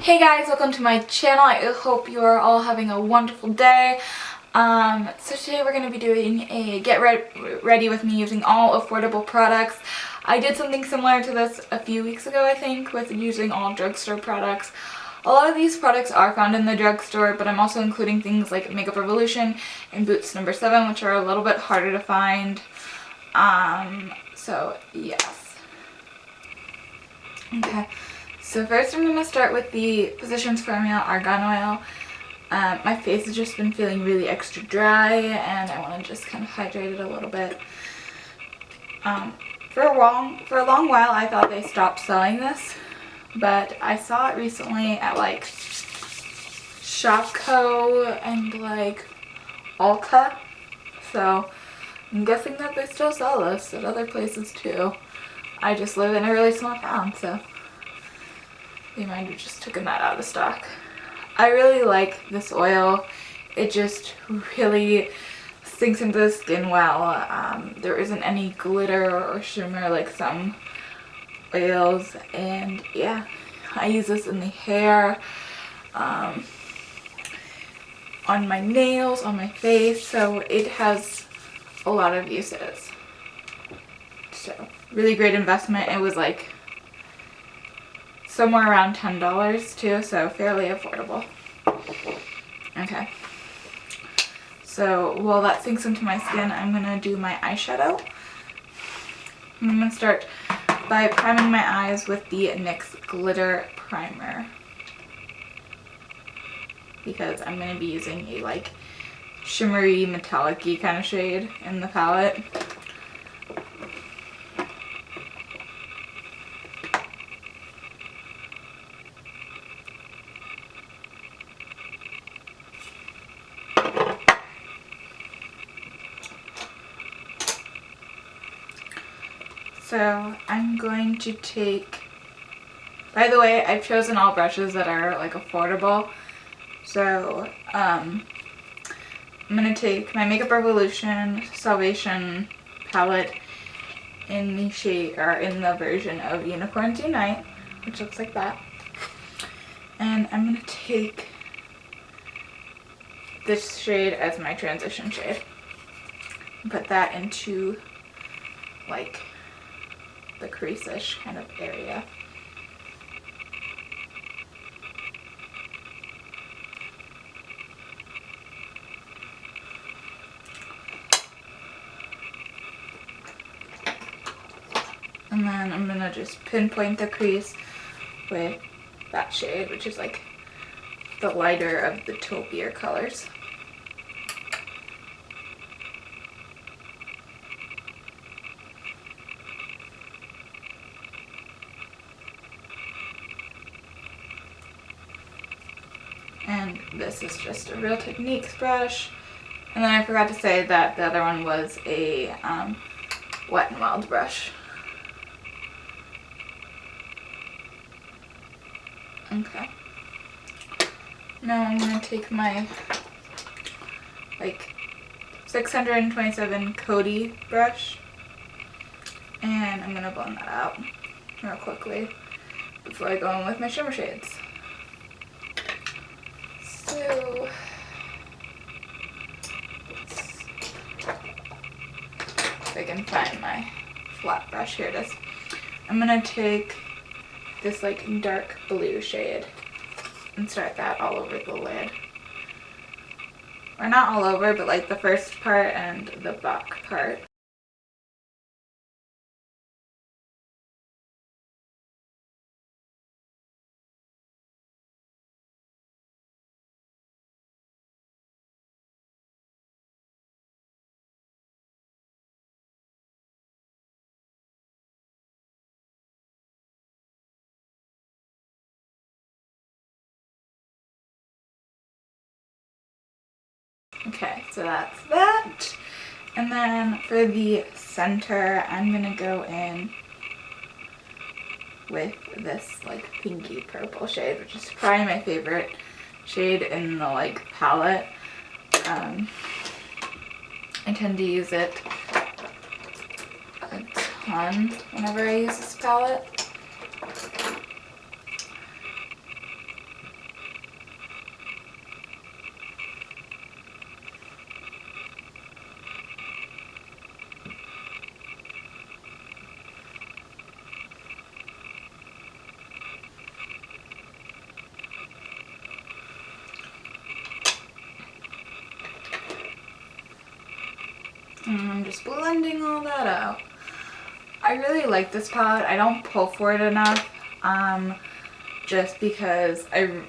Hey guys, welcome to my channel. I hope you are all having a wonderful day. So today we're going to be doing a ready with me using all affordable products. I did something similar to this a few weeks ago, I think, with using all drugstore products. A lot of these products are found in the drugstore, but I'm also including things like Makeup Revolution and Boots No. 7, which are a little bit harder to find. So yes. Okay. So first I'm going to start with the Physicians Formula Argan Oil. My face has just been feeling really extra dry and I want to just kind of hydrate it a little bit. For a long while I thought they stopped selling this, but I saw it recently at like Shopko and like Ulta, so I'm guessing that they still sell this at other places too. I just live in a really small town, so they might have just taken that out of stock. I really like this oil. It just really sinks into the skin well. There isn't any glitter or shimmer like some oils, and yeah, I use this in the hair, on my nails, on my face, so it has a lot of uses. So really great investment. It was like somewhere around $10 too, so fairly affordable. Okay, so while that sinks into my skin, I'm gonna do my eyeshadow. I'm gonna start by priming my eyes with the NYX Glitter Primer, because I'm gonna be using a like shimmery metallic-y kind of shade in the palette. So I'm going to take, by the way, I've chosen all brushes that are like affordable. So I'm going to take my Makeup Revolution Salvation palette in the shade, or in the version of Unicorn Night, which looks like that. And I'm going to take this shade as my transition shade. Put that into like the crease-ish kind of area. And then I'm gonna just pinpoint the crease with that shade, which is like the lighter of the taupier colors. And this is just a Real Techniques brush. And then I forgot to say that the other one was a Wet n Wild brush. Okay. Now I'm going to take my like 627 Coty brush and I'm going to blend that out real quickly before I go in with my shimmer shades. So if I can find my flat brush, here it is. I'm going to take this like dark blue shade and start that all over the lid. Or not all over, but like the first part and the back part. Okay, so that's that. And then for the center, I'm gonna go in with this like pinky purple shade, which is probably my favorite shade in the like palette. I tend to use it a ton whenever I use this palette. just blending all that out. I really like this palette. I don't pull for it enough, just because I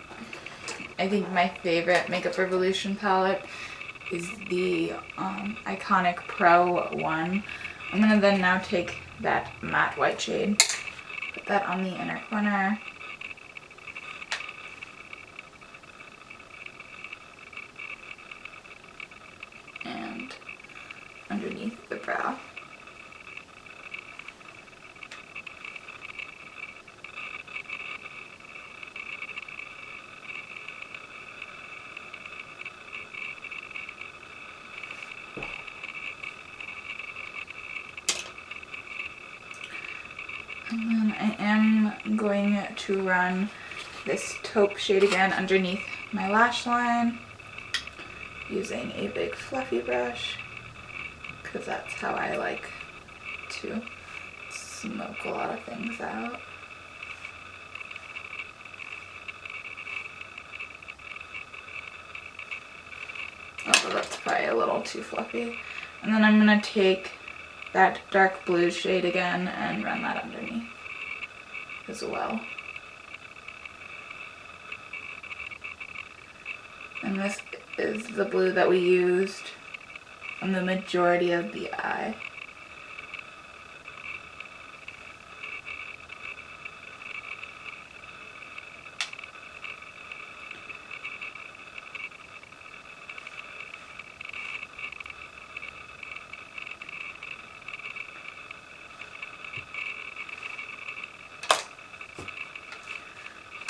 think my favorite Makeup Revolution palette is the Iconic Pro one. I'm going to then now take that matte white shade, put that on the inner corner. And underneath the brow. And then I am going to run this taupe shade again underneath my lash line using a big fluffy brush, because that's how I like to smoke a lot of things out. Although that's probably a little too fluffy. And then I'm going to take that dark blue shade again and run that underneath as well. And this is the blue that we used on the majority of the eye.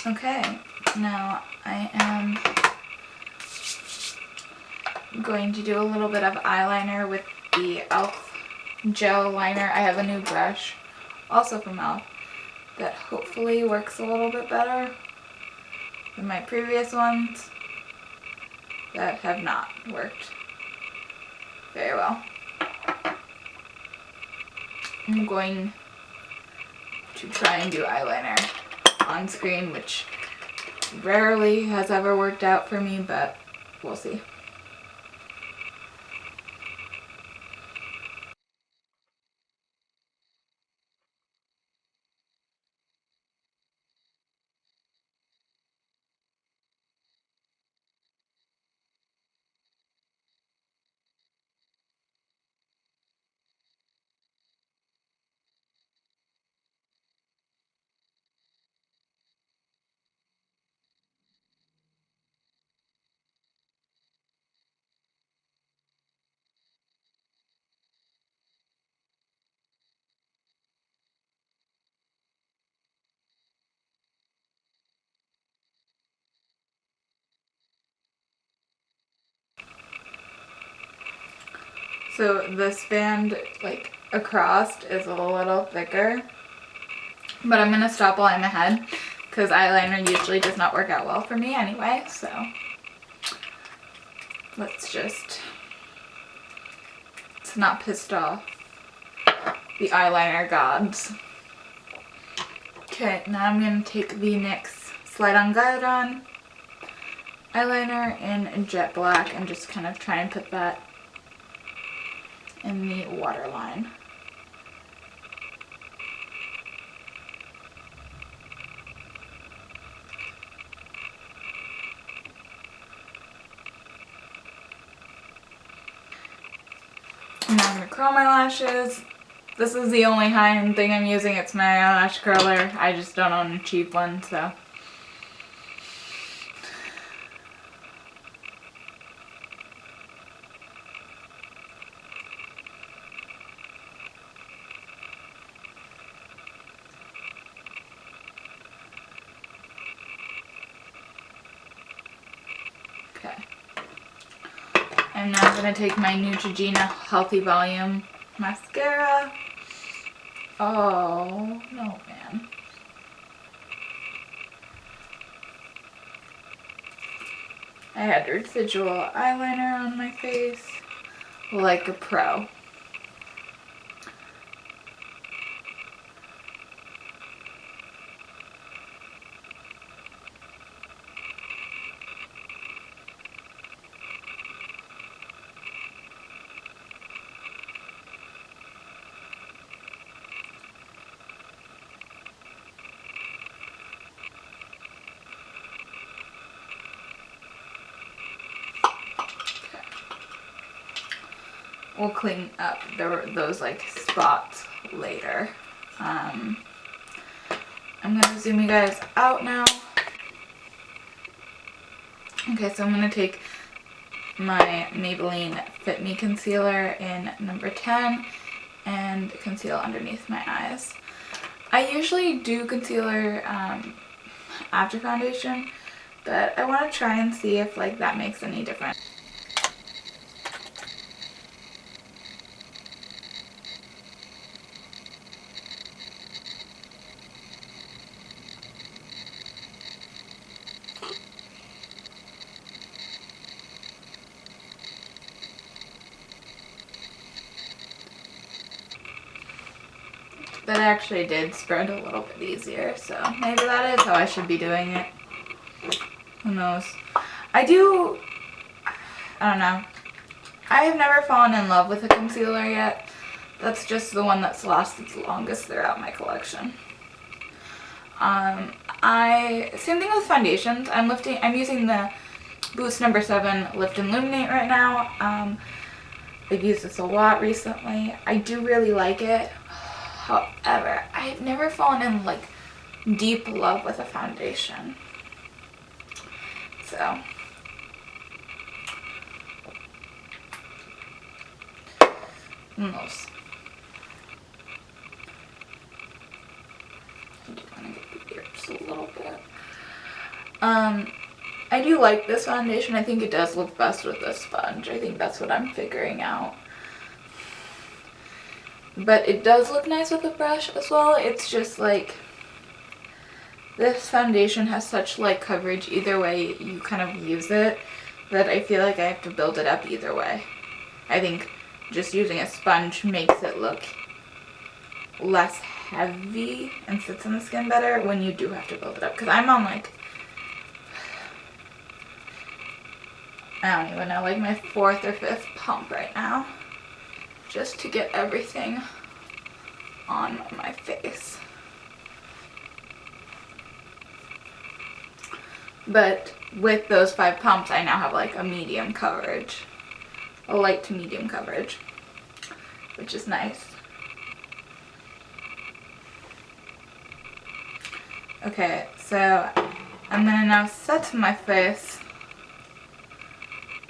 Okay, now I am going to do a little bit of eyeliner with the e.l.f. gel liner. I have a new brush, also from e.l.f., that hopefully works a little bit better than my previous ones that have not worked very well. I'm going to try and do eyeliner on screen, which rarely has ever worked out for me, but we'll see. So this band, like, across is a little thicker, but I'm going to stop while I'm ahead because eyeliner usually does not work out well for me anyway, so let's not pissed off the eyeliner gods. Okay, now I'm going to take the NYX Slid on Guidon eyeliner in jet black and just kind of try and put that in the waterline. And now I'm going to curl my lashes. This is the only high-end thing I'm using. It's my eyelash curler. I just don't own a cheap one, so. Okay. I'm now going to take my Neutrogena Healthy Volume Mascara. Oh, no, man. I had residual eyeliner on my face like a pro. we'll clean up those like spots later. I'm gonna zoom you guys out now. Okay, so I'm gonna take my Maybelline Fit Me concealer in number 10 and conceal underneath my eyes. I usually do concealer after foundation, but I want to try and see if like that makes any difference. That actually did spread a little bit easier, so maybe that is how I should be doing it. Who knows? I don't know. I have never fallen in love with a concealer yet. That's just the one that's lasted the longest throughout my collection. Same thing with foundations. I'm using the Boost number 7 Lift and Luminate right now. I've used this a lot recently. I do really like it. However, I've never fallen in like deep love with a foundation. So who knows? I do want to get the ears a little bit. I do like this foundation. I think it does look best with this sponge. I think that's what I'm figuring out. But it does look nice with a brush as well. It's just like this foundation has such light coverage either way you kind of use it that I feel like I have to build it up either way. I think just using a sponge makes it look less heavy and sits on the skin better when you do have to build it up. Because I'm on like, I don't even know, like my 4th or 5th pump right now. Just to get everything on my face. But with those 5 pumps, I now have like a medium coverage. A light to medium coverage. Which is nice. Okay, so I'm gonna now set my face.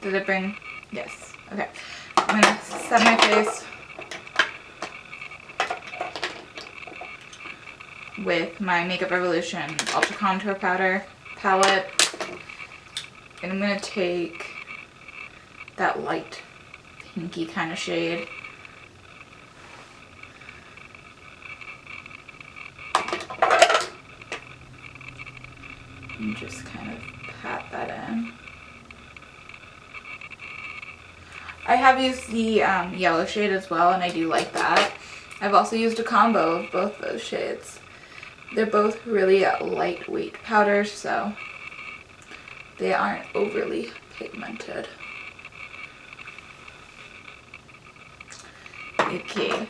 Did it bring? Yes. Okay. I'm gonna set my face with my Makeup Revolution Ultra Contour Powder palette. And I'm gonna take that light pinky kind of shade. And just kind of pat that in. I have used the yellow shade as well, and I do like that. I've also used a combo of both those shades. They're both really lightweight powders, so they aren't overly pigmented. Okay.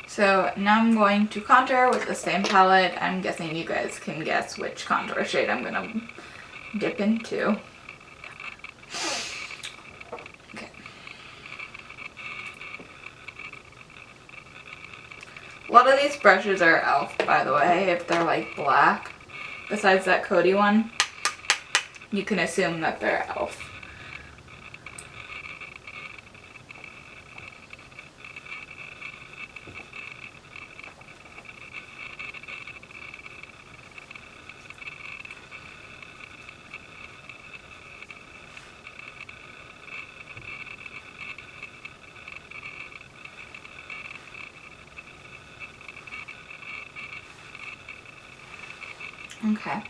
So now I'm going to contour with the same palette. I'm guessing you guys can guess which contour shade I'm going to dip into. A lot of these brushes are e.l.f. by the way, if they're like black. Besides that Coty one, you can assume that they're e.l.f. Okay.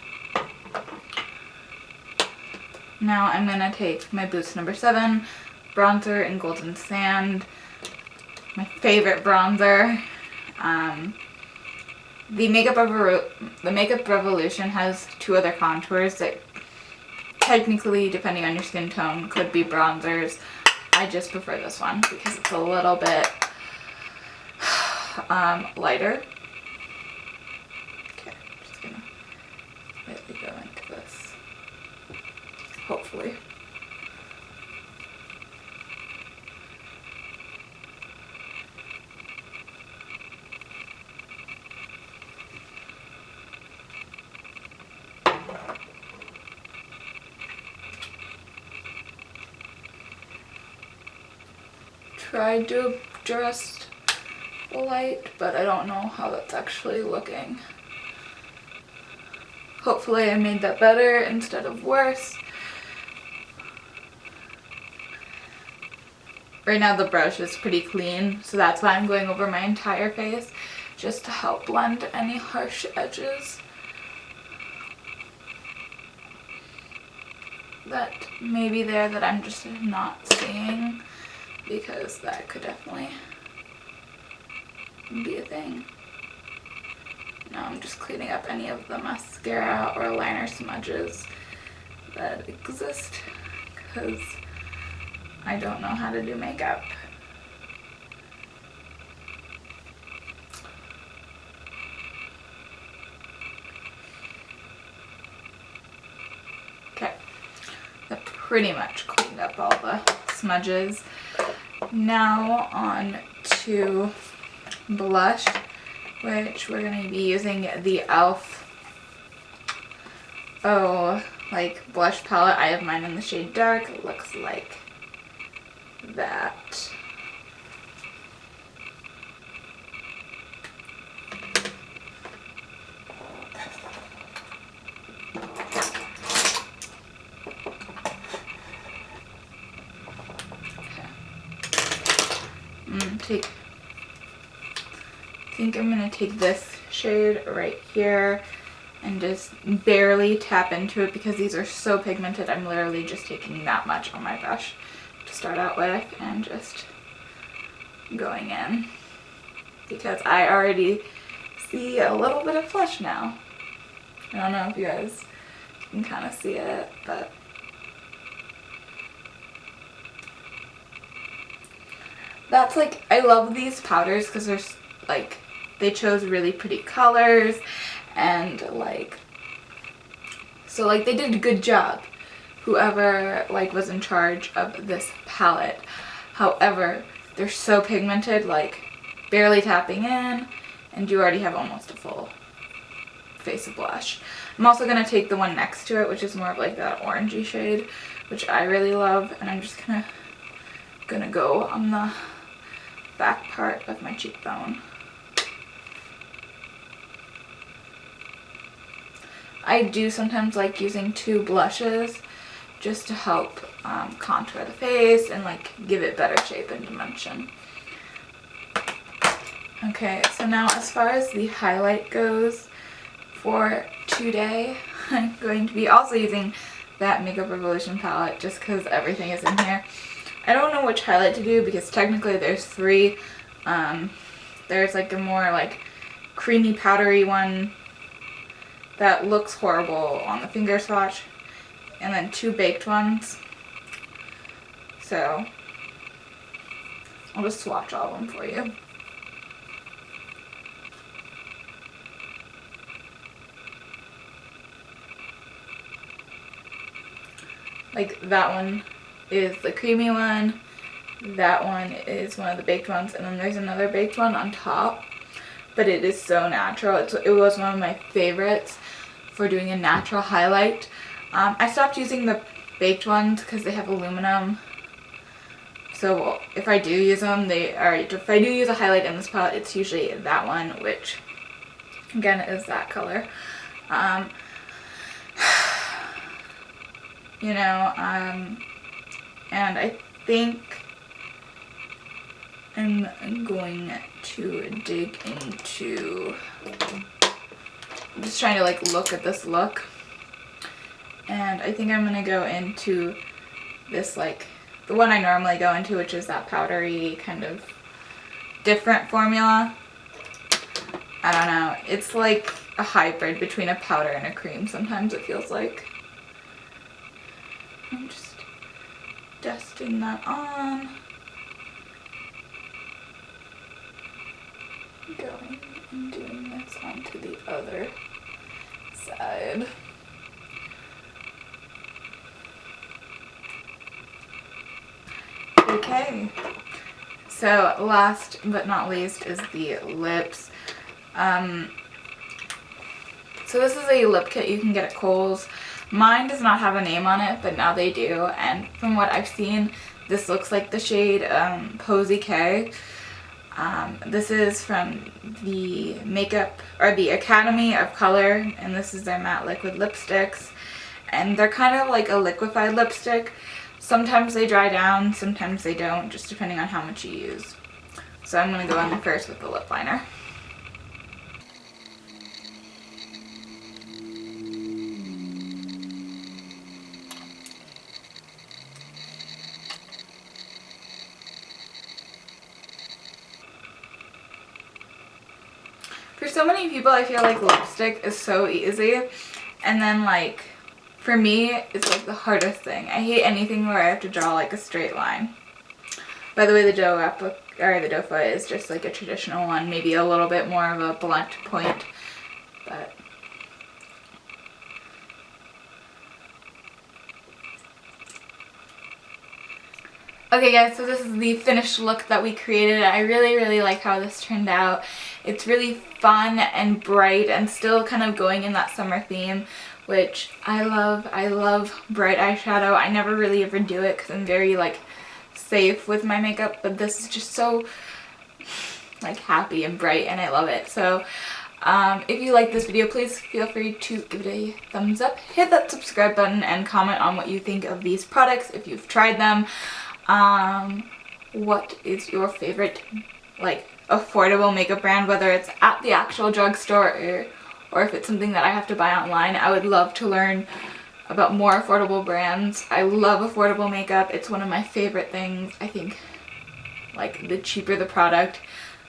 Now I'm going to take my Boost number 7 bronzer in Golden Sand. My favorite bronzer. The Makeup Revolution has 2 other contours that technically, depending on your skin tone, could be bronzers. I just prefer this one because it's a little bit lighter. Okay, I'm just gonna lightly go into this. Hopefully. tried to adjust the light, but I don't know how that's actually looking. Hopefully I made that better instead of worse. Right now the brush is pretty clean, so that's why I'm going over my entire face, just to help blend any harsh edges that may be there that I'm just not seeing, because that could definitely be a thing. Now I'm just cleaning up any of the mascara or liner smudges that exist, because I don't know how to do makeup. Okay, that pretty much cleaned up all the smudges. Now on to blush, which we're going to be using the e.l.f. like blush palette. I have mine in the shade Dark. It looks like that. Okay. I think I'm going to take this shade right here and just barely tap into it, because these are so pigmented. I'm literally just taking that much on my brush to start out with and just going in, because I already see a little bit of flush now. I don't know if you guys can kind of see it, but that's like, I love these powders because they're like, they chose really pretty colors, and like, so like they did a good job, whoever like was in charge of this palette. However, they're so pigmented, like barely tapping in, and you already have almost a full face of blush. I'm also going to take the one next to it, which is more of like that orangey shade, which I really love, and I'm just gonna go on the back part of my cheekbone. I do sometimes like using two blushes just to help contour the face and like give it better shape and dimension. Okay, so now as far as the highlight goes for today, I'm going to be also using that Makeup Revolution palette just because everything is in here. I don't know which highlight to do because technically there's three. There's like a more like creamy powdery one that looks horrible on the finger swatch, and then two baked ones. So I'll just swatch all of them for you. Like that one is the creamy one, that one is one of the baked ones, and then there's another baked one on top. But it is so natural. It was one of my favorites for doing a natural highlight. I stopped using the baked ones because they have aluminum. So if I do use them, if I do use a highlight in this palette, it's usually that one, which again is that color. You know, and I think I'm going to dig into, I'm just trying to like look at this look, and I think I'm going to go into this, like the one I normally go into, which is that powdery kind of different formula. I don't know, it's like a hybrid between a powder and a cream sometimes, it feels like. I'm just dusting that on. Going and doing this onto the other side. Okay, so last but not least is the lips. So this is a lip kit you can get at Kohl's. Mine does not have a name on it, but now they do, and from what I've seen, this looks like the shade Posie K. This is from the the Academy of Color, and this is their matte liquid lipsticks, and they're kind of like a liquefied lipstick. Sometimes they dry down, sometimes they don't, just depending on how much you use. So I'm going to go in first with the lip liner. For so many people, I feel like lipstick is so easy, and then like for me it's like the hardest thing. I hate anything where I have to draw like a straight line. By the way, the doe foot is just like a traditional one, maybe a little bit more of a blunt point, but okay guys, so this is the finished look that we created. I really like how this turned out. It's really fun and bright and still kind of going in that summer theme, which I love. I love bright eyeshadow. I never really ever do it because I'm very like safe with my makeup, but this is just so like happy and bright and I love it. So if you like this video, please feel free to give it a thumbs up, hit that subscribe button, and comment on what you think of these products if you've tried them. What is your favorite like affordable makeup brand, whether it's at the actual drugstore or if it's something that I have to buy online? I would love to learn about more affordable brands. I love affordable makeup. It's one of my favorite things. I think like the cheaper the product,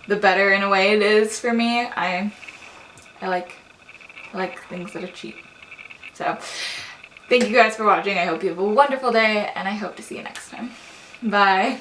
the better in a way it is for me. I like things that are cheap. So thank you guys for watching. I hope you have a wonderful day, and I hope to see you next time. Bye.